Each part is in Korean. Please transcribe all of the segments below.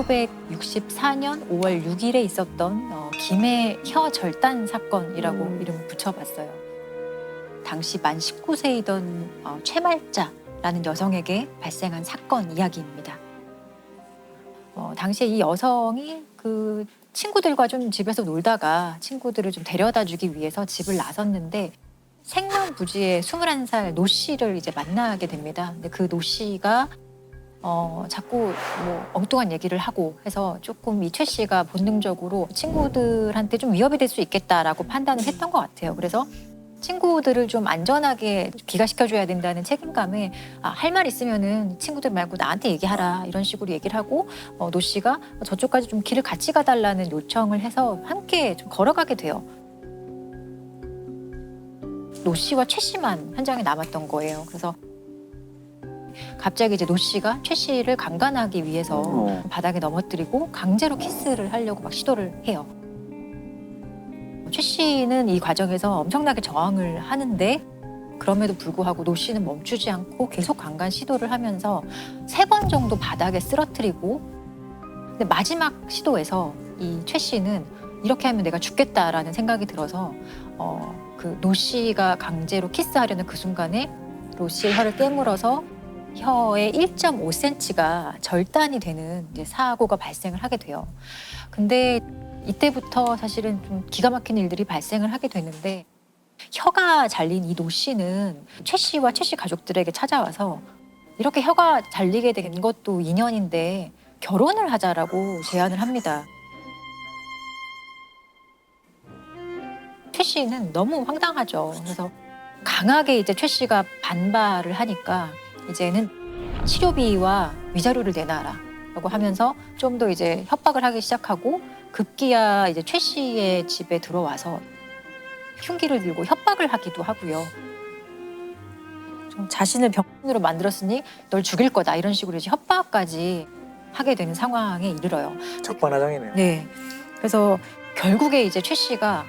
1964년 5월 6일에 있었던 김해 혀절단 사건이라고 이름을 붙여봤어요. 당시 만 19세이던 최말자라는 여성에게 발생한 사건 이야기입니다. 당시에 이 여성이 그 친구들과 좀 집에서 놀다가 친구들을 좀 데려다 주기 위해서 집을 나섰는데 생면부지의 21살 노 씨를 이제 만나게 됩니다. 근데 그 노 씨가 자꾸 뭐 엉뚱한 얘기를 하고 해서 조금 이 최 씨가 본능적으로 친구들한테 좀 위협이 될 수 있겠다라고 판단을 했던 것 같아요. 그래서 친구들을 좀 안전하게 귀가시켜줘야 된다는 책임감에 할 말 있으면은 친구들 말고 나한테 얘기하라 이런 식으로 얘기를 하고 노 씨가 저쪽까지 좀 길을 같이 가달라는 요청을 해서 함께 좀 걸어가게 돼요. 노 씨와 최 씨만 현장에 남았던 거예요. 그래서 갑자기 이제 노 씨가 최 씨를 강간하기 위해서 바닥에 넘어뜨리고 강제로 키스를 하려고 막 시도를 해요. 최 씨는 이 과정에서 엄청나게 저항을 하는데 그럼에도 불구하고 노 씨는 멈추지 않고 계속 강간 시도를 하면서 3번 정도 바닥에 쓰러뜨리고 근데 마지막 시도에서 이 최 씨는 이렇게 하면 내가 죽겠다라는 생각이 들어서 그 노 씨가 강제로 키스하려는 그 순간에 노 씨의 혀를 깨물어서 혀의 1.5cm가 절단이 되는 이제 사고가 발생을 하게 돼요. 근데 이때부터 사실은 좀 기가 막힌 일들이 발생을 하게 되는데 혀가 잘린 이 노 씨는 최 씨와 최 씨 가족들에게 찾아와서 이렇게 혀가 잘리게 된 것도 인연인데 결혼을 하자라고 제안을 합니다. 최 씨는 너무 황당하죠. 그래서 강하게 이제 최 씨가 반발을 하니까 이제는 치료비와 위자료를 내놔라라고 하면서 좀 더 이제 협박을 하기 시작하고 급기야 이제 최 씨의 집에 들어와서 흉기를 들고 협박을 하기도 하고요. 좀 자신을 병으로 만들었으니 널 죽일 거다 이런 식으로 이제 협박까지 하게 되는 상황에 이르러요. 적반하장이네요. 네. 그래서 결국에 이제 최 씨가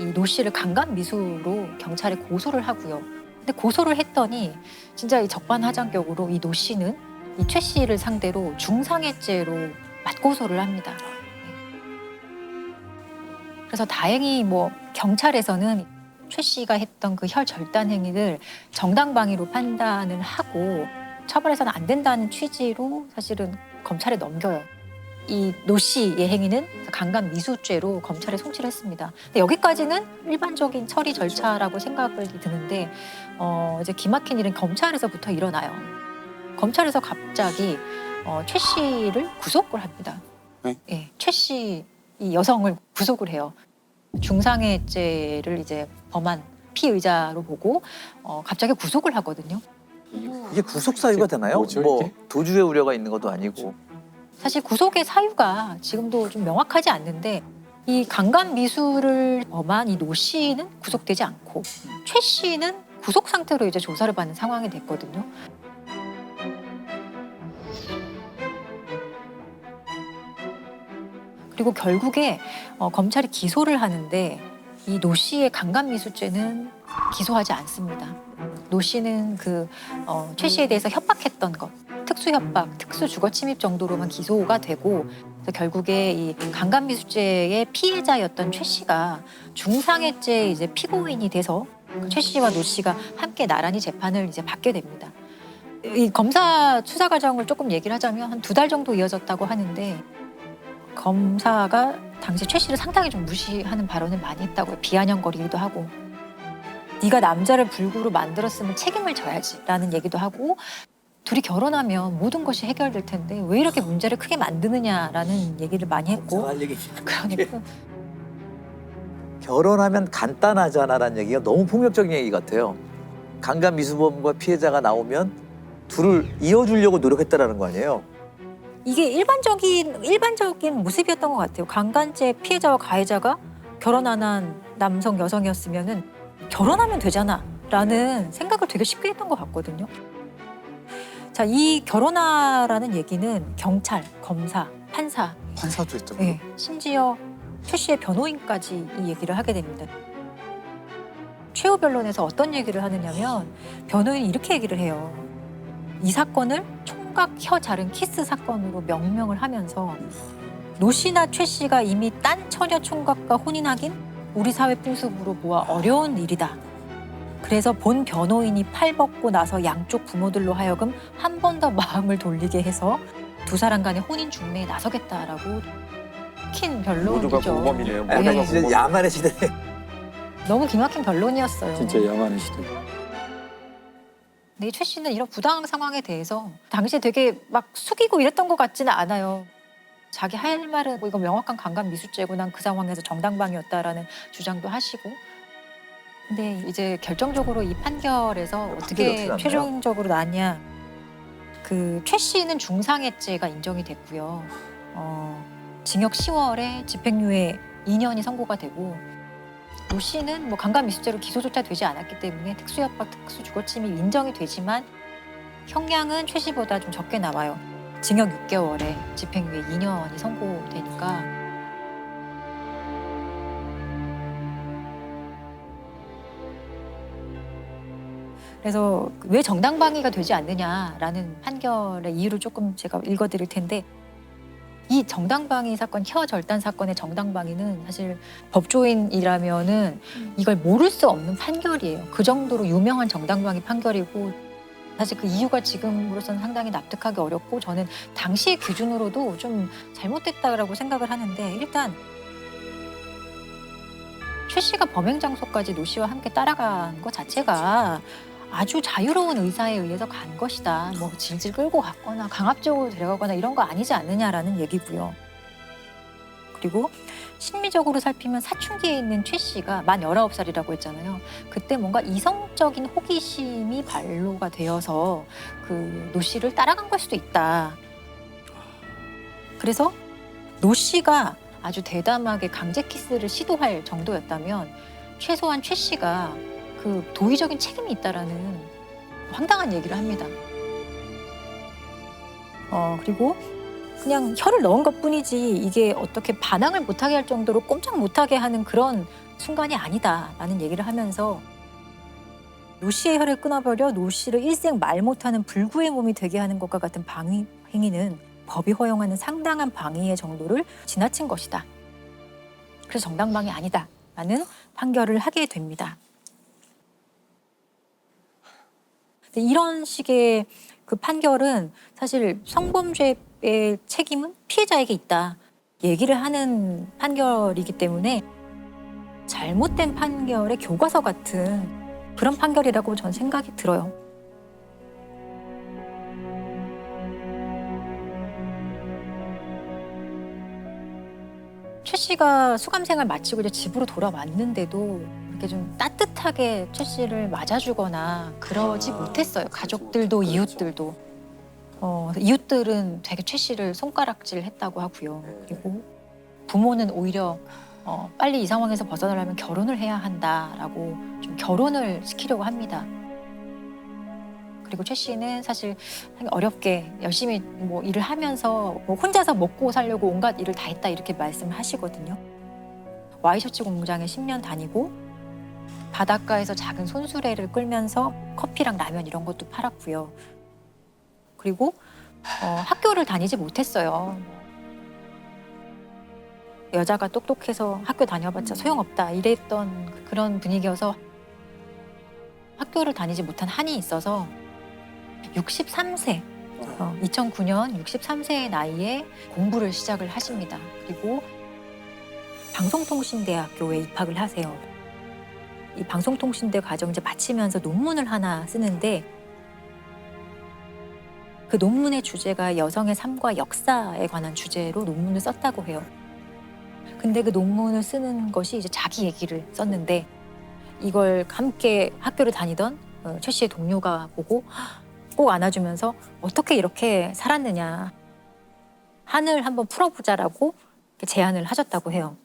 이 노 씨를 강간 미수로 경찰에 고소를 하고요. 근데 고소를 했더니 진짜 이 적반하장격으로 이 노 씨는 이 최 씨를 상대로 중상해죄로 맞고소를 합니다. 그래서 다행히 뭐 경찰에서는 최 씨가 했던 그 혈 절단 행위를 정당방위로 판단을 하고 처벌해서는 안 된다는 취지로 사실은 검찰에 넘겨요. 이 노 씨의 행위는 강간 미수죄로 검찰에 송치를 했습니다. 근데 여기까지는 일반적인 처리 절차라고 생각이 드는데 이제 기막힌 일은 검찰에서부터 일어나요. 검찰에서 갑자기 최 씨를 구속을 합니다. 네? 예, 최 씨 이 여성을 구속을 해요. 중상해죄를 이제 범한 피의자로 보고 갑자기 구속을 하거든요. 이게 구속 사유가 되나요? 뭐죠, 뭐 이게? 도주의 우려가 있는 것도 아니고. 사실 구속의 사유가 지금도 좀 명확하지 않는데 이 강간 미수를 범한 이 노 씨는 구속되지 않고 최 씨는 구속 상태로 이제 조사를 받는 상황이 됐거든요. 그리고 결국에 검찰이 기소를 하는데 이 노 씨의 강간 미수죄는 기소하지 않습니다. 노 씨는 그 최 씨에 대해서 협박했던 것, 특수 협박, 특수 주거 침입 정도로만 기소가 되고 그래서 결국에 이 강간 미수죄의 피해자였던 최 씨가 중상해죄 이제 피고인이 돼서 최 씨와 노 씨가 함께 나란히 재판을 이제 받게 됩니다. 이 검사 수사 과정을 조금 얘기를 하자면 한 2달 정도 이어졌다고 하는데 검사가 당시 최 씨를 상당히 좀 무시하는 발언을 많이 했다고요. 비아냥거리기도 하고 네가 남자를 불구로 만들었으면 책임을 져야지라는 얘기도 하고 둘이 결혼하면 모든 것이 해결될 텐데 왜 이렇게 문제를 크게 만드느냐라는 얘기를 많이 했고 이상한 얘기. 그러니까 결혼하면 간단하잖아라는 얘기가 너무 폭력적인 얘기 같아요. 강간 미수범과 피해자가 나오면 둘을 이어주려고 노력했다라는 거 아니에요? 이게 일반적인 모습이었던 것 같아요. 강간죄 피해자와 가해자가 결혼 안 한 남성 여성이었으면은 결혼하면 되잖아라는 생각을 되게 쉽게 했던 것 같거든요. 자, 이 결혼하라는 얘기는 경찰, 검사, 판사, 판사도 있다고. 네, 심지어 최 씨의 변호인까지 이 얘기를 하게 됩니다. 최후 변론에서 어떤 얘기를 하느냐면 변호인이 이렇게 얘기를 해요. 이 사건을 총 총각 혀 자른 키스 사건으로 명명을 하면서 노 씨나 최 씨가 이미 딴 처녀 총각과 혼인하긴 우리 사회 풍습으로 보아 어려운 일이다. 그래서 본 변호인이 팔 벗고 나서 양쪽 부모들로 하여금 한 번 더 마음을 돌리게 해서 두 사람 간의 혼인 중매에 나서겠다라고 킨 모두가 변론이죠. 공범이네요. 약간 네. 모두가 진짜 공범. 야만의 시대. 너무 기막힌 변론이었어요. 진짜 야만의 시대. 근데 최 씨는 이런 부당한 상황에 대해서 당시에 되게 막 숙이고 이랬던 것 같지는 않아요. 자기 할 말은 뭐 이거 명확한 강간 미수죄고 난 그 상황에서 정당방위였다라는 주장도 하시고. 근데 이제 결정적으로 이 판결에서 판결이 어떻게 어떻게 났나요? 최종적으로 나냐. 그 최 씨는 중상해죄가 인정이 됐고요. 징역 10월에 집행유예 2년이 선고가 되고 노 씨는 뭐 강간 미수죄로 기소조차 되지 않았기 때문에 특수협박, 특수주거침입 인정이 되지만 형량은 최 씨보다 좀 적게 나와요. 징역 6개월에 집행유예 2년이 선고되니까. 그래서 왜 정당방위가 되지 않느냐라는 판결의 이유를 조금 제가 읽어드릴 텐데 이 정당방위 사건, 혀 절단 사건의 정당방위는 사실 법조인이라면은 이걸 모를 수 없는 판결이에요. 그 정도로 유명한 정당방위 판결이고 사실 그 이유가 지금으로서는 상당히 납득하기 어렵고 저는 당시의 기준으로도 좀 잘못됐다라고 생각을 하는데 일단 최 씨가 범행 장소까지 노 씨와 함께 따라간 것 자체가 아주 자유로운 의사에 의해서 간 것이다. 뭐 질질 끌고 갔거나 강압적으로 데려가거나 이런 거 아니지 않느냐라는 얘기고요. 그리고 심리적으로 살피면 사춘기에 있는 최 씨가 만 19살이라고 했잖아요. 그때 뭔가 이성적인 호기심이 발로가 되어서 그 노 씨를 따라간 걸 수도 있다. 그래서 노 씨가 아주 대담하게 강제 키스를 시도할 정도였다면 최소한 최 씨가 그 도의적인 책임이 있다라는 황당한 얘기를 합니다. 그리고 그냥 혀를 넣은 것뿐이지 이게 어떻게 반항을 못하게 할 정도로 꼼짝 못하게 하는 그런 순간이 아니다라는 얘기를 하면서 노 씨의 혀를 끊어버려 노 씨를 일생 말 못하는 불구의 몸이 되게 하는 것과 같은 방위 행위는 법이 허용하는 상당한 방위의 정도를 지나친 것이다. 그래서 정당방위 아니다라는 판결을 하게 됩니다. 이런 식의 그 판결은 사실 성범죄의 책임은 피해자에게 있다 얘기를 하는 판결이기 때문에 잘못된 판결의 교과서 같은 그런 판결이라고 전 생각이 들어요. 최 씨가 수감 생활 마치고 이제 집으로 돌아왔는데도 이렇게 좀 따뜻하게 최 씨를 맞아주거나 그러지 못했어요. 가족들도 그렇죠. 이웃들도. 이웃들은 되게 최 씨를 손가락질했다고 하고요. 그리고 부모는 오히려 빨리 이 상황에서 벗어나려면 결혼을 해야 한다라고 좀 결혼을 시키려고 합니다. 그리고 최 씨는 사실 어렵게 열심히 뭐 일을 하면서 뭐 혼자서 먹고 살려고 온갖 일을 다 했다 이렇게 말씀을 하시거든요. 와이셔츠 공장에 10년 다니고 바닷가에서 작은 손수레를 끌면서 커피랑 라면 이런 것도 팔았고요. 그리고 학교를 다니지 못했어요. 여자가 똑똑해서 학교 다녀봤자 소용없다 이랬던 그런 분위기여서 학교를 다니지 못한 한이 있어서 63세, 2009년 63세의 나이에 공부를 시작을 하십니다. 그리고 방송통신대학교에 입학을 하세요. 이 방송통신대 과정 이제 마치면서 논문을 하나 쓰는데 그 논문의 주제가 여성의 삶과 역사에 관한 주제로 논문을 썼다고 해요. 근데 그 논문을 쓰는 것이 이제 자기 얘기를 썼는데 이걸 함께 학교를 다니던 최 씨의 동료가 보고 꼭 안아주면서 어떻게 이렇게 살았느냐 한을 한번 풀어보자라고 제안을 하셨다고 해요.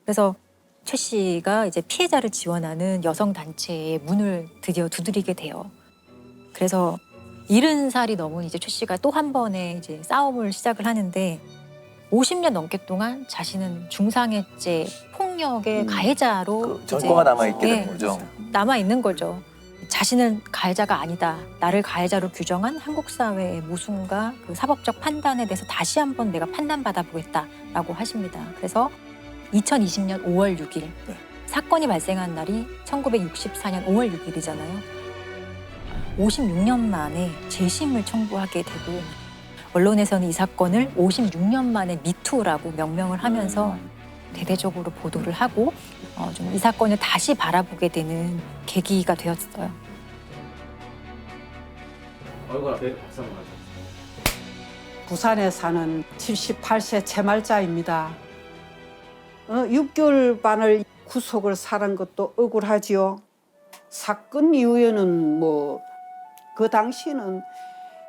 그래서 최 씨가 이제 피해자를 지원하는 여성 단체의 문을 드디어 두드리게 돼요. 그래서 70살이 넘은 이제 최 씨가 또 한 번의 이제 싸움을 시작을 하는데 50년 넘게 동안 자신은 중상해죄 폭력의 가해자로 그 전과가 남아있게 예, 되는 거죠. 남아 있는 거죠. 자신은 가해자가 아니다. 나를 가해자로 규정한 한국 사회의 모순과 그 사법적 판단에 대해서 다시 한번 내가 판단받아 보겠다라고 하십니다. 그래서 2020년 5월 6일 사건이 발생한 날이 1964년 5월 6일이잖아요. 56년 만에 재심을 청구하게 되고 언론에서는 이 사건을 56년 만에 미투라고 명명을 하면서 대대적으로 보도를 하고 좀 이 사건을 다시 바라보게 되는 계기가 되었어요. 얼굴 앞에 박수 한번 가죠. 부산에 사는 78세 채말자입니다. 6개월 반을 구속을 살은 것도 억울하지요. 사건 이후에는 뭐 그 당시는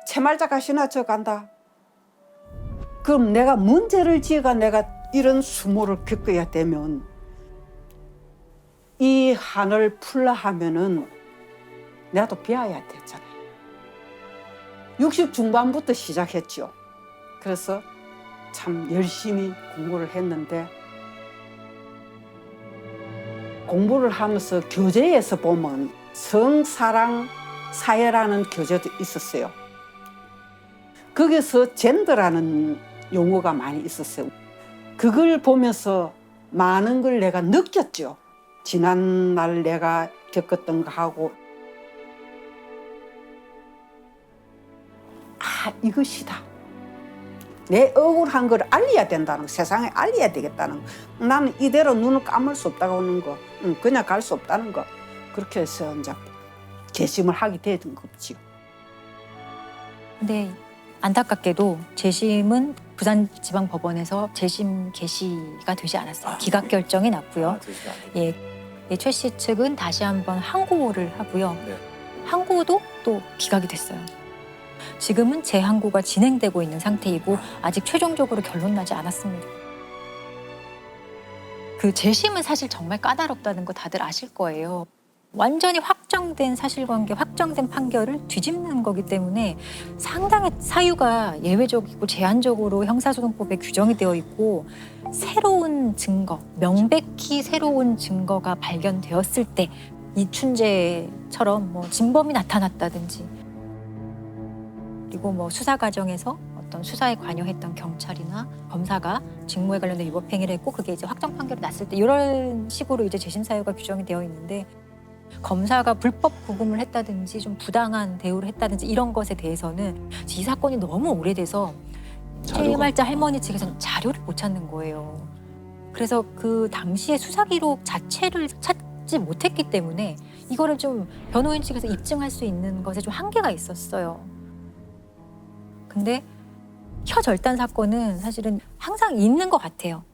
채말자 가시나 저 간다. 그럼 내가 문제를 지어가 내가 이런 수모를 겪어야 되면 이 한을 풀라 하면은 내가 또 비워야 됐잖아요. 60 중반부터 시작했죠. 그래서 참 열심히 공부를 했는데 공부를 하면서 교재에서 보면 성사랑 사회라는 교재도 있었어요. 거기서 젠더라는 용어가 많이 있었어요. 그걸 보면서 많은 걸 내가 느꼈죠. 지난날 내가 겪었던 거하고 이것이다. 내 억울한 걸 알려야 된다는 거, 세상에 알려야 되겠다는 거. 나는 이대로 눈을 감을 수 없다고 하는 거, 그냥 갈 수 없다는 거. 그렇게 해서 이제 재심을 하게 된 거지요. 근데 안타깝게도 재심은 부산지방법원에서 재심 개시가 되지 않았어요. 기각 결정이 났고요. 최 씨 측은 다시 한번 항고를 하고요. 네. 항고도 또 기각이 됐어요. 지금은 재항고가 진행되고 있는 상태이고 아직 최종적으로 결론 나지 않았습니다. 그 재심은 사실 정말 까다롭다는 거 다들 아실 거예요. 완전히 확정된 사실관계, 확정된 판결을 뒤집는 거기 때문에 상당히 사유가 예외적이고 제한적으로 형사소송법에 규정이 되어 있고 새로운 증거, 명백히 새로운 증거가 발견되었을 때 이춘재처럼 뭐 진범이 나타났다든지 그리고 뭐 수사 과정에서 어떤 수사에 관여했던 경찰이나 검사가 직무에 관련된 위법 행위를 했고 그게 이제 확정 판결이 났을 때 이런 식으로 이제 재심 사유가 규정이 되어 있는데 검사가 불법 구금을 했다든지 좀 부당한 대우를 했다든지 이런 것에 대해서는 이 사건이 너무 오래돼서 채말자 할머니 측에서는 자료를 못 찾는 거예요. 그래서 그 당시의 수사 기록 자체를 찾지 못했기 때문에 이거를 좀 변호인 측에서 입증할 수 있는 것에 좀 한계가 있었어요. 근데 혀절단 사건은 사실은 항상 있는 것 같아요.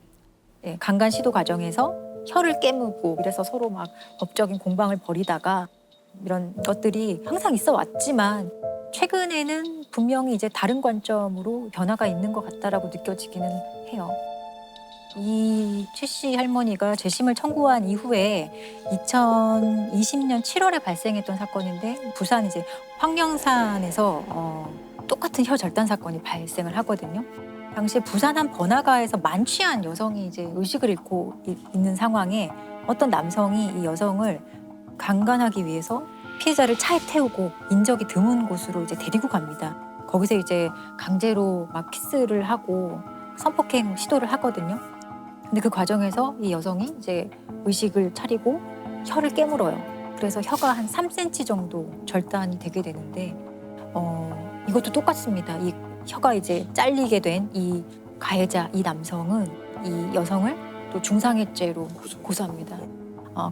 강간 시도 과정에서 혀를 깨무고 이래서 서로 막 법적인 공방을 벌이다가 이런 것들이 항상 있어 왔지만 최근에는 분명히 이제 다른 관점으로 변화가 있는 것 같다라고 느껴지기는 해요. 이 최 씨 할머니가 재심을 청구한 이후에 2020년 7월에 발생했던 사건인데 부산 이제 황령산에서 똑같은 혀 절단 사건이 발생을 하거든요. 당시에 부산 한 번화가에서 만취한 여성이 이제 의식을 잃고 있는 상황에 어떤 남성이 이 여성을 강간하기 위해서 피해자를 차에 태우고 인적이 드문 곳으로 이제 데리고 갑니다. 거기서 이제 강제로 막 키스를 하고 성폭행 시도를 하거든요. 근데 그 과정에서 이 여성이 이제 의식을 차리고 혀를 깨물어요. 그래서 혀가 한 3cm 정도 절단이 되게 되는데 이것도 똑같습니다. 이 혀가 이제 잘리게 된 이 가해자, 이 남성은 이 여성을 또 중상해죄로 고소합니다.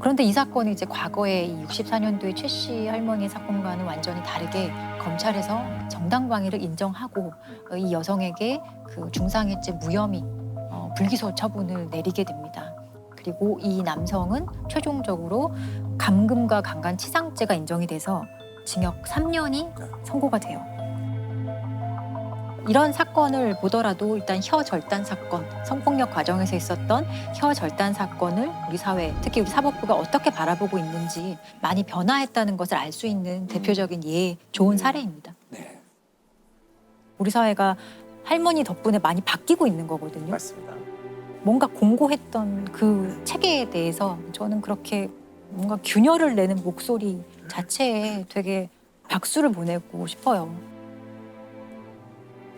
그런데 이 사건이 이제 과거에 이 64년도에 최 씨 할머니의 사건과는 완전히 다르게 검찰에서 정당방위를 인정하고 이 여성에게 그 중상해죄 무혐의 불기소 처분을 내리게 됩니다. 그리고 이 남성은 최종적으로 감금과 강간치상죄가 인정이 돼서 징역 3년이 선고가 돼요. 이런 사건을 보더라도 일단 혀 절단 사건, 성폭력 과정에서 있었던 혀 절단 사건을 우리 사회, 특히 우리 사법부가 어떻게 바라보고 있는지 많이 변화했다는 것을 알 수 있는 대표적인 좋은 사례입니다. 네. 우리 사회가 할머니 덕분에 많이 바뀌고 있는 거거든요. 맞습니다. 뭔가 공고했던 그 체계에 대해서 저는 그렇게 뭔가 균열을 내는 목소리 자체에 되게 박수를 보내고 싶어요.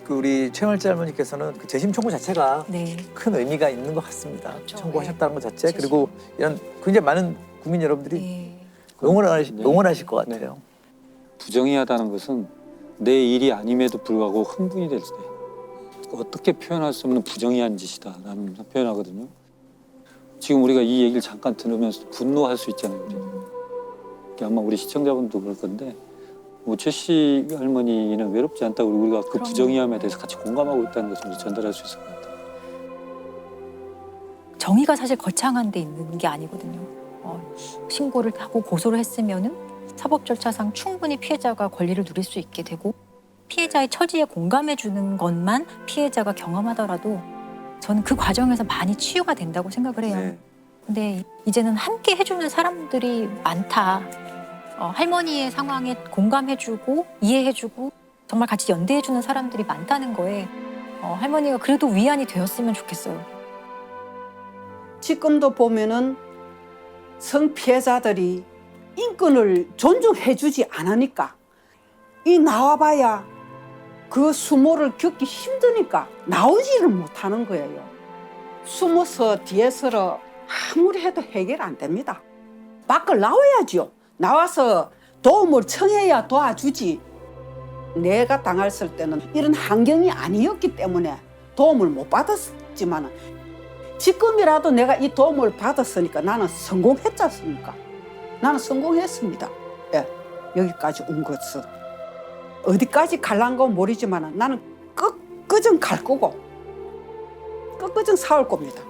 그 우리 최영일지 할머니께서는 그 재심 청구 자체가 네. 큰 의미가 있는 것 같습니다. 그렇죠. 청구하셨다는 것 자체 재심. 그리고 이런 굉장히 많은 국민 여러분들이 네. 응원하실 것 같아요. 부정의하다는 것은 내 일이 아님에도 불구하고 흥분이 될 때 어떻게 표현할 수 없는 부정의한 짓이다라는 표현하거든요. 지금 우리가 이 얘기를 잠깐 들으면서 분노할 수 있잖아요. 우리. 아마 우리 시청자분도 그럴 건데 뭐 최씨 할머니는 외롭지 않다고 우리가 그 그럼요. 부정의함에 대해서 같이 공감하고 있다는 것을 전달할 수 있을 것 같아요. 정의가 사실 거창한 데 있는 게 아니거든요. 신고를 하고 고소를 했으면은 사법 절차상 충분히 피해자가 권리를 누릴 수 있게 되고 피해자의 처지에 공감해 주는 것만 피해자가 경험하더라도 저는 그 과정에서 많이 치유가 된다고 생각을 해요. 네. 근데 이제는 함께 해주는 사람들이 많다. 할머니의 상황에 공감해주고 이해해주고 정말 같이 연대해주는 사람들이 많다는 거에 할머니가 그래도 위안이 되었으면 좋겠어요. 지금도 보면은 성피해자들이 인권을 존중해주지 않으니까 이 나와봐야 그 수모를 겪기 힘드니까 나오지를 못하는 거예요. 숨어서 뒤에서 아무리 해도 해결 안 됩니다. 밖을 나와야죠. 나와서 도움을 청해야 도와주지. 내가 당했을 때는 이런 환경이 아니었기 때문에 도움을 못 받았지만 지금이라도 내가 이 도움을 받았으니까 나는 성공했지 않습니까? 나는 성공했습니다. 예, 여기까지 온 것은. 어디까지 갈란 건 모르지만 나는 끝까지 갈 거고 끝까지 싸울 겁니다.